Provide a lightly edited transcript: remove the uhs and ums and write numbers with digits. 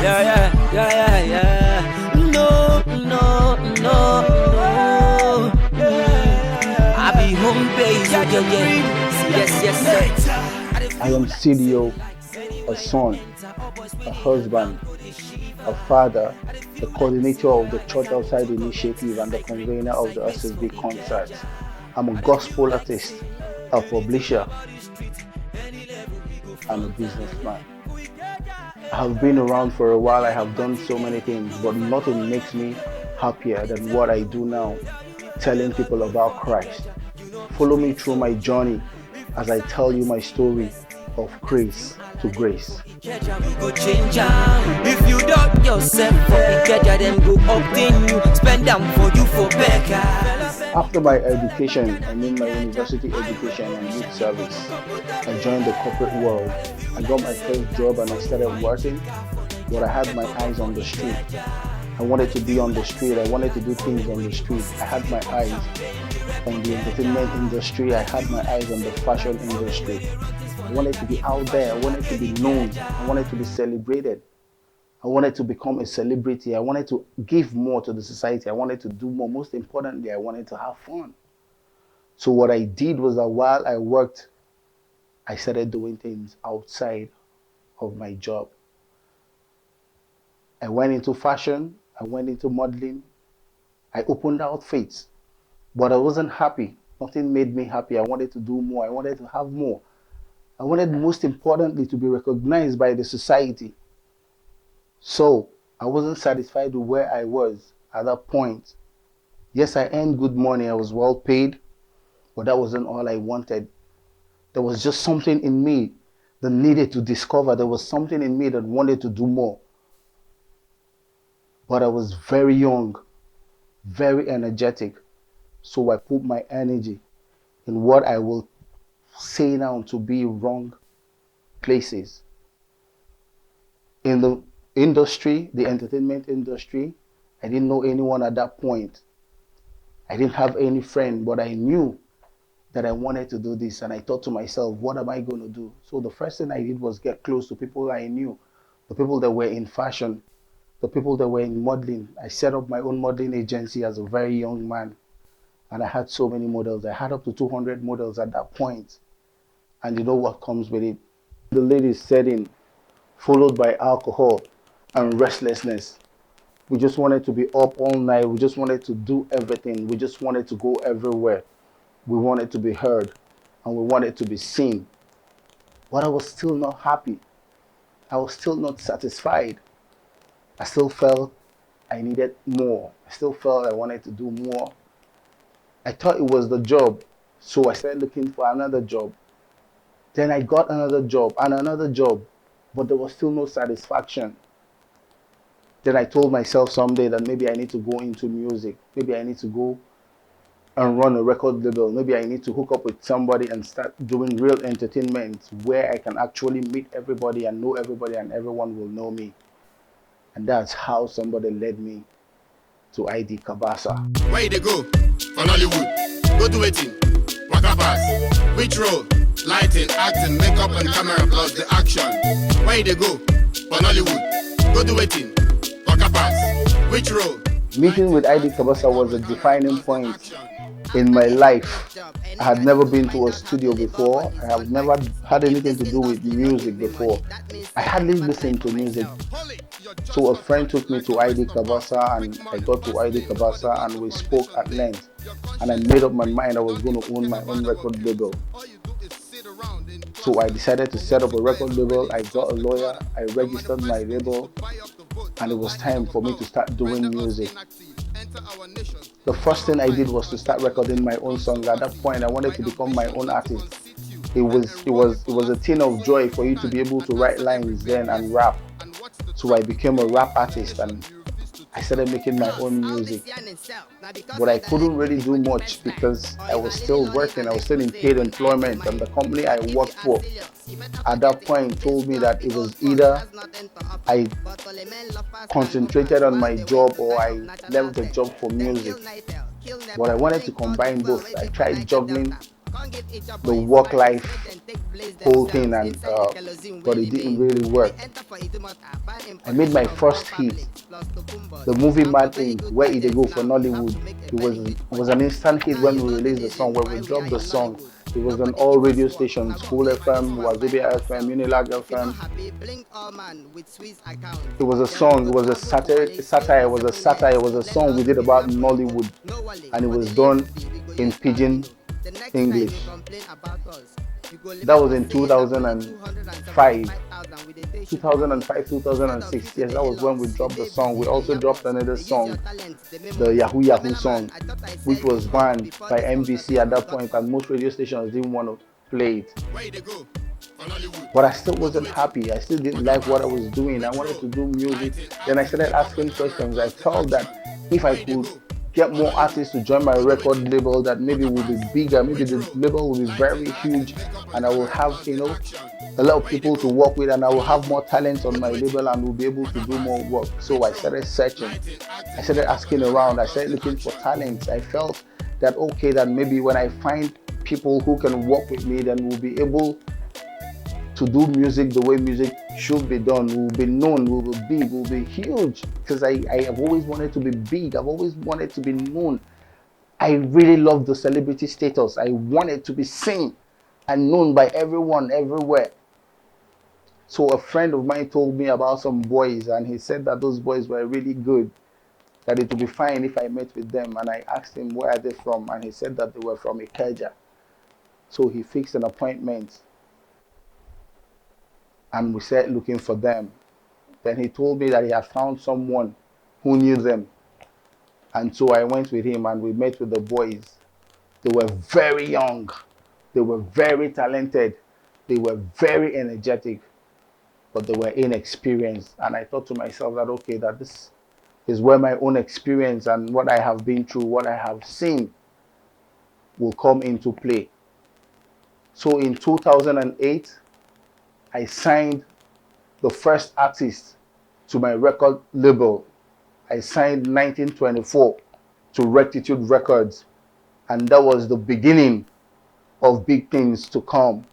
Yeah. No. I be home base. Yes. I am CDO, a son, a husband, a father, the coordinator of the Church Outside Initiative and the convener of the SSB concerts. I'm a gospel artist, a publisher, and a businessman. I have been around for a while. I have done so many things, but nothing makes me happier than what I do now, telling people about Christ. Follow me through my journey as I tell you my story of Craze to grace. If you doubt yourself, them go obtain you, spend them for you for better. After my education, I mean my university education and youth service, I joined the corporate world. I got my first job and I started working, but I had my eyes on the street. I wanted to be on the street. I wanted to do things on the street. I had my eyes on the entertainment industry. I had my eyes on the fashion industry. I wanted to be out there. I wanted to be known. I wanted to be celebrated. I wanted to become a celebrity. I wanted to give more to the society. I wanted to do more. Most importantly, I wanted to have fun. So what I did was that while I worked, I started doing things outside of my job. I went into fashion. I went into modeling. I opened outfits, but I wasn't happy. Nothing made me happy. I wanted to do more. I wanted to have more. I wanted, most importantly, to be recognized by the society. So I wasn't satisfied with where I was at that point. Yes, I earned good money. I was well paid, but that wasn't all I wanted. There was just something in me that needed to discover. There was something in me that wanted to do more. But I was very young, very energetic. So I put my energy in what I will say now to be wrong places. In the industry, the entertainment industry, I didn't know anyone at that point. I didn't have any friend, but I knew that I wanted to do this. And I thought to myself, what am I going to do? So the first thing I did was get close to people I knew, the people that were in fashion, the people that were in modeling. I set up my own modeling agency as a very young man. And I had so many models. I had up to 200 models at that point. And you know what comes with it? The ladies set in, followed by alcohol and restlessness. We just wanted to be up all night. We just wanted to do everything. We just wanted to go everywhere. We wanted to be heard and we wanted to be seen. But I was still not happy. I was still not satisfied. I still felt I needed more. I still felt I wanted to do more. I thought it was the job, so I started looking for another job. Then I got another job and another job, but there was still no satisfaction. Then I told myself someday that maybe I need to go into music. Maybe I need to go and run a record label. Maybe I need to hook up with somebody and start doing real entertainment where I can actually meet everybody and know everybody and everyone will know me. And that's how somebody led me to ID Kabasa. Where they go? For Hollywood. Go do it in. Waka pass. Which role? Lighting, acting, makeup and camera plus the action. Where they go? For Hollywood. Go do it in. Waka pass. Which role? Meeting with ID Kabasa was a defining point in my life. I had never been to a studio before. I have never had anything to do with music before. I hardly listened to music. So a friend took me to ID Kabasa and I got to ID Kabasa and we spoke at length. And I made up my mind I was going to own my own record label. So I decided to set up a record label. I got a lawyer, I registered my label, and it was time for me to start doing music. The first thing I did was to start recording my own songs. At that point, I wanted to become my own artist. It was a thing of joy for you to be able to write lines then and rap. So I became a rap artist and I started making my own music. But I couldn't really do much because I was still working. I was still in paid employment, and the company I worked for at that point told me that it was either I concentrated on my job or I left the job for music. But I wanted to combine both. I tried juggling the work life whole thing, and but it didn't really work. I made my first hit, the movie Mad Inc., Where Did They Go for Nollywood. It was an instant hit when we released the song. When we dropped the song, it was on all radio stations, School FM, Wazobia FM, Unilag FM. It was a song, it was a satire, it was a satire, it was a song we did about Nollywood, and it was done in pidgin English. That was in 2005, 2006. Yes, that was when we dropped the song. We also dropped another song, the Yahoo Yahoo song, which was banned by NBC at that point, and most radio stations didn't want to play it. But I still wasn't happy. I still didn't like what I was doing. I wanted to do music. Then I started asking questions. I felt that if I could get more artists to join my record label, that maybe it would be bigger, maybe the label will be very huge, and I will have, you know, a lot of people to work with, and I will have more talent on my label, and will be able to do more work. So I started searching, I started asking around, I started looking for talents. I felt that okay, that maybe when I find people who can work with me, then we'll be able to do music the way music should be done. We'll be known, we will be big, we'll be huge, because I have always wanted to be big. I've always wanted to be known. I really love the celebrity status. I wanted to be seen and known by everyone, everywhere. So a friend of mine told me about some boys, and he said that those boys were really good, that it would be fine if I met with them. And I asked him, where are they from? And he said that they were from Ikeja. So he fixed an appointment, and we started looking for them. Then he told me that he had found someone who knew them. And so I went with him, and we met with the boys. They were very young. They were very talented. They were very energetic, but they were inexperienced. And I thought to myself that, okay, that this is where my own experience and what I have been through, what I have seen, will come into play. So in 2008, I signed the first artist to my record label. I signed 1924 to Rectitude Records, and that was the beginning of big things to come.